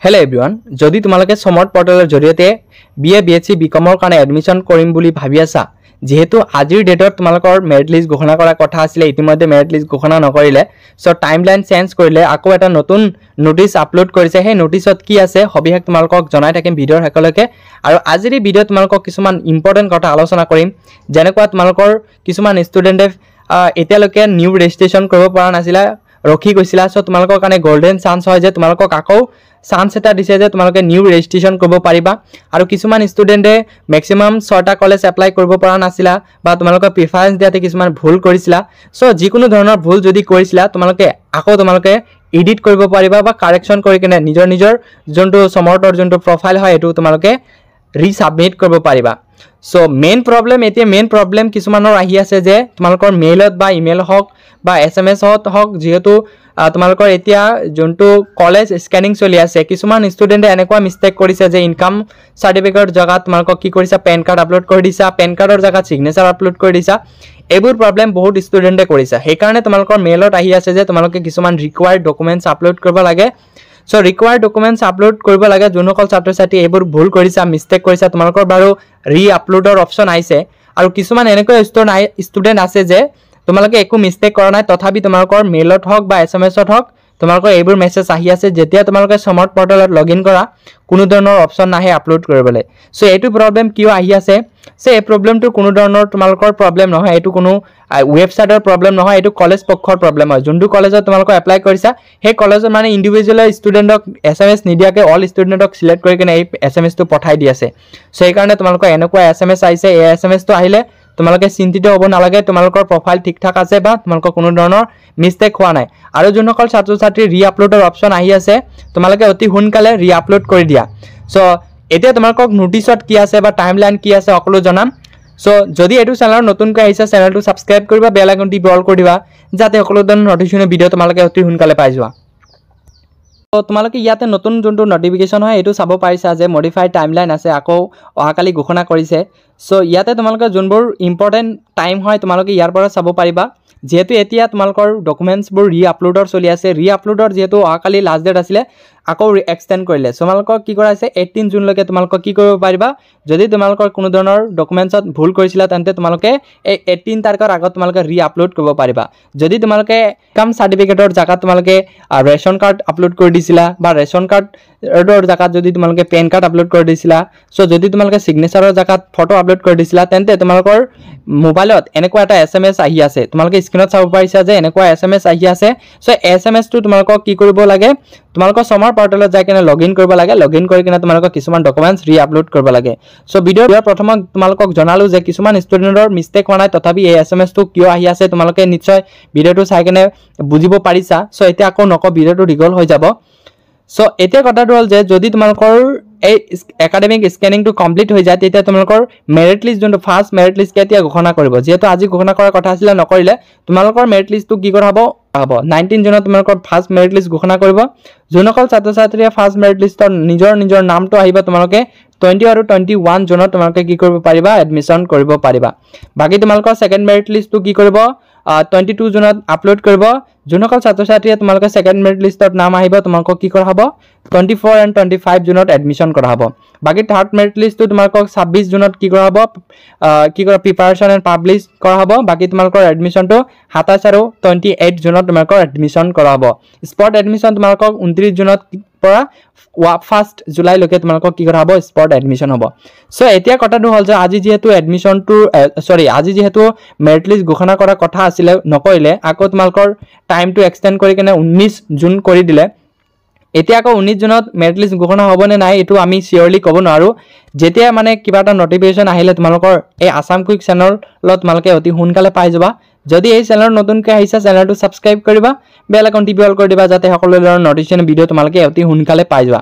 hello everyone जदि तुमलोके समर्थ पोर्टलर जरिए BA BSc बीकমৰ কাৰণে এডমিশন কৰিম বুলি ভাবি আছা যেহেতু আজিৰ ডেটত তোমালোকৰ মেৰিট লিষ্ট ঘোষণা কৰা কথা আছিল ইতিমধ্যে মেৰিট লিষ্ট ঘোষণা নকৰিলে সো টাইমলাইন চেঞ্জ কৰিলে আকৌ এটা নতুন নোটিস আপলোড কৰিছে হে নোটিসত কি আছে হবিহেক তোমালোকক জনাই থাকিম ভিডিওৰ হেকলৈকে আৰু আজিৰ ভিডিও তোমালোকক কিছুমান ইম্পৰ্টেন্ট কথা আলোচনা কৰিম যেনেকুৱা তোমালোকৰ কিছুমান ষ্টুডেন্টে এতিয়ালৈকে নিউ ৰেজিষ্ট্ৰেচন কৰিব পৰা নাছিল ৰখি গৈছিল সো তোমালোকৰ কাৰণে গোল্ডেন চান্স হয় যে তোমালোকক আকৌ চান্স এটা দিছে যে তোমালোকে নিউ ৰেজিষ্ট্ৰেচন কৰিব পাৰিবা আৰু কিছুমান ষ্টুডেন্টে ম্যাক্সিমাম 6টা কলেজ এপ্লাই কৰিব পৰা নাছিল বা তোমালোকে প্ৰিফাৰেন্স দিয়াতে কিছুমান ভুল কৰিছিলা সো যিকোনো ধৰণৰ ভুল যদি কৰিছিলা তোমালোকে এডিট কৰিব পাৰিবা বা কাৰেকচন কৰি কিনে নিজৰ যোনটো সমৰ্থৰ যোনটো প্ৰফাইল হয় এটো তোমালোকে ৰিসাবমিট কৰিব পাৰিবা সো মেইন প্ৰবলেম কিছুমানৰ আহি আছে যে তোমালোকৰ মেইলত বা ইমেইল হক বা এসএমএস হক যেহেতু তোমালোকৰ এতিয়া যোনটো কলেজ স্ক্যানিং চলি আছে কিছুমান ষ্টুডেন্টে এনেকুৱা মিস্টেক কৰিছে যে ইনকাম সাৰ্টিফিকেট জাগাত তোমালোকক কি কৰিছা পেন কাৰ্ড আপলোড কৰি দিছা পেন কাৰ্ডৰ জাগাত সিগনেচাৰ আপলোড কৰি দিছা এবোৰ প্ৰবলেম বহুত ষ্টুডেন্টে কৰিছে সেই কাৰণে তোমালোকৰ মেইলত আহি আছে যে তোমালোকে কিছুমান ৰিকোয়াৰ্ড ডকুমেন্টস আপলোড কৰিব লাগে সো ৰিকোয়াৰ্ড ডকুমেন্টস আপলোড কৰিব লাগে যোনসকল ছাত্ৰ-ছাত্ৰী এবোৰ ভুল কৰিছা মিস্টেক কৰিছা তোমালোকৰ বাৰু ৰি আপলোডৰ অপচন আইছে আৰু কিছুমান এনেকৈ ষ্টুডেন্ট আছে যে তোমালোকে একো মিস্টেক কৰা নাই তথাপি তোমালোকৰ মেইলত হক বা এসএমএছত হক তোমালোকৰ এইবোৰ মেছেজ আহি আছে যেতিয়া তোমালোকে সমৰ্থ পোৰ্টেলত লগইন কৰা কোনো ধৰণৰ অপচন নাহে আপলোড কৰিবলৈ সো এটো প্ৰবলেম কিয় আহি আছে সে এই প্ৰবলেমটো কোনো ধৰণৰ তোমালোকৰ প্ৰবলেম নহয় এটো কোনো ওয়েবসাইটৰ প্ৰবলেম নহয় এটো কলেজ পক্ষৰ প্ৰবলেম হয় যোনটো কলেজত তোমালোকে এপ্লাই কৰিছা হে কলেজৰ মানে ইন্ডিভিজুৱেল ষ্টুডেন্টক এসএমএস নিদিয়াকে অল ষ্টুডেন্টক সিলেক্ট কৰি কিনে এই এসএমএস টো পঠাই দি আছে সো এই কাৰণে তোমালোকৰ এনেকুৱা এসএমএস আইছে এই এসএমএস টো আহিলে তোমালোকে চিন্তিত হ'ব নালাগে তোমালোকৰ প্ৰফাইল ঠিকঠাক আছে বা তোমালোকৰ কোনো ধৰণৰ মিস্টেক হোৱা নাই আৰু যোনসকল ছাত্ৰ-ছাত্ৰী ৰি আপলোডৰ অপচন আহি আছে তোমালোকে অতি হুনকালে ৰি আপলোড কৰি দিয়া সো এতিয়া তোমালোকক নোটিসত কি আছে বা টাইমলাইন কি আছে সকলো জনাম সো যদি এটো চ্যানেলৰ নতুনকৈ আহিছে চ্যানেলটো সাবস্ক্ৰাইব কৰিবা বেল আইকন টি অল কৰি দিবা যাতে সকলো ধৰণৰ নটিফিকেশন ভিডিও তোমালোকে অতি হুনকালে পাই যোৱা তো তোমালোকে ইয়াতে নতুন যোনটো নোটিফিকেশন হয় এটো চাব পাৰিছা যে মডিফাইড টাইমলাইন আছে আকৌ অহাকালি ঘোষণা কৰিছে সো ইয়াতে তোমালোকে যোনবোৰ ইম্পৰ্টেন্ট টাইম হয় তোমালোকে ইয়াৰ পৰা চাব পাৰিবা যেহেতু এতিয়া তোমালোকৰ ডকুমেন্টস বোৰ ৰি আপলোডৰ চলি আছে ৰি আপলোডৰ যেহেতু অহাকালি লাষ্ট ডেট আছিল আকৌ এক্সটেন্ড কৰিলে তোমালোকক কি কৰা আছে 18 জুন লৈকে তোমালোকক কি কৰিব পাৰিবা যদি তোমালোকৰ কোনো ধৰণৰ ডকুমেন্টছত ভুল কৰিছিলা তেন্তে তোমালোকে এই 18 তাৰিখৰ আগত তোমালোকে ৰি আপলোড কৰিব পাৰিবা যদি তোমালোকে ইনকাম সাৰ্টিফিকেটৰ জাগাত তোমালোকে ৰেশন কাৰ্ড আপলোড কৰি দিছিলা বা ৰেশন কাৰ্ডৰ জাগাত যদি তোমালোকে পেন কাৰ্ড আপলোড কৰি দিছিলা সো যদি তোমালোকে সিগনেচাৰৰ জাগাত ফটো আপলোড কৰি দিছিলা তেন্তে তোমালোকৰ মোবাইলত এনেকুৱা এটা এসএমএস আহি আছে তোমালোকে স্ক্ৰিনত চাব পাৰিছা যে এনেকুৱা এসএমএস আহি আছে সো এসএমএস টো তোমালোকক কি কৰিব লাগে তোমালোকৰ সমৰ্থ পোৰ্টেলত যাই কিনে লগইন কৰিব লাগে লগইন কৰি কিনে তোমালোকক কিছুমান ডকুমেন্টস ৰি আপলোড কৰিব লাগে সো ভিডিওৰ প্ৰথমত তোমালোকক জনালো যে কিছুমান ষ্টুডেন্টৰ মিস্টেক হোৱা নাই তথাপি এই এসএমএস টো কিয় আহি আছে তোমালোকে নিশ্চয় ভিডিওটো চাই কিনে বুজিব পাৰিছা সো এতিয়া আকৌ নক ভিডিওটো দীঘল হৈ যাব সো এতিয়া কথাটো হল যে যদি তোমালোকৰ এই একাডেমিক স্ক্যানিং টো কমপ্লিট হৈ যায় তেতিয়া তোমালোকৰ মেৰিট লিষ্ট যোনটো ফাৰ্স্ট মেৰিট লিষ্ট কেতিয়া ঘোষণা কৰিব যেহেতু আজি ঘোষণা কৰাৰ কথা আছিল নকৰিলে তোমালোকৰ মেৰিট লিষ্ট টো কি কৰা হ'ব 19 জুনত তোমালোকৰ ফাৰ্স্ট মেৰিট লিষ্ট ঘোষণা কৰিব যোনসকল ছাত্ৰ-ছাত্ৰীয়ে ফাৰ্স্ট মেৰিট লিষ্টৰ নিজৰ নামটো আহিব তোমালোকে 20 আৰু 21 জুনত তোমালোকে কি কৰিব পাৰিবা এডমিশন কৰিব পাৰিবা বাকি তোমালোকৰ সেকেন্ড মেৰিট লিষ্ট টো কি কৰিব 22 জুনত আপলোড কৰিব যোনসকল ছাত্ৰ-ছাত্ৰীয়ে তোমালোকে সেকেন্ড মেৰিট লিষ্টত নাম আহিব তোমালোকক কি কৰা হ'ব 24 and 25 জুনত এডমিশন কৰা হ'ব বাকি থাৰ্ড মেৰিট লিষ্ট টো তোমালোকক 26 জুনত কি কৰা হ'ব প্ৰিপাৰেচন এণ্ড পাবলিশ কৰা হ'ব বাকি তোমালোকৰ এডমিশন টো 27 আৰু 28 জুনত তোমালোকৰ এডমিশন কৰা হ'ব স্পট এডমিশন তোমালোকক 29 জুনত পৰা 1 জুলাই লৈকে তোমালোকক কি কৰা হ'ব স্পট এডমিশন হ'ব সো এতিয়া কথাটো হল যে আজি যেহেতু এডমিশন টো আজি যেহেতু মেৰিট লিষ্ট ঘোষণা কৰা কথা আছিল নকৰিলে আকৌ তোমালোকৰ টাইম টো এক্সটেন্ড কৰি কিনে 19 জুন কৰি দিলে এতিয়া আকৌ 19 জুনত মেৰিট লিষ্ট ঘোষণা হ'ব নে নাই এটো আমি সিওৰলি ক'ব নোৱাৰো যেতিয়া মানে কিবা এটা নোটিফিকেশন আহিলে তোমালোকৰ এই আসাম কুইক চেনেলত তোমালোকে অতি হুনকালে পাই যাবা যদি এই চেনেলৰ নতুনকৈ আহিছা চেনেলটো সাবস্ক্ৰাইব কৰিবা বেল আইকন টিপি অল কৰি দিবা যাতে সকলো ধৰণৰ নটিফিকেশন ভিডিও তোমালোকে অতি হুনকালে পাই যাবা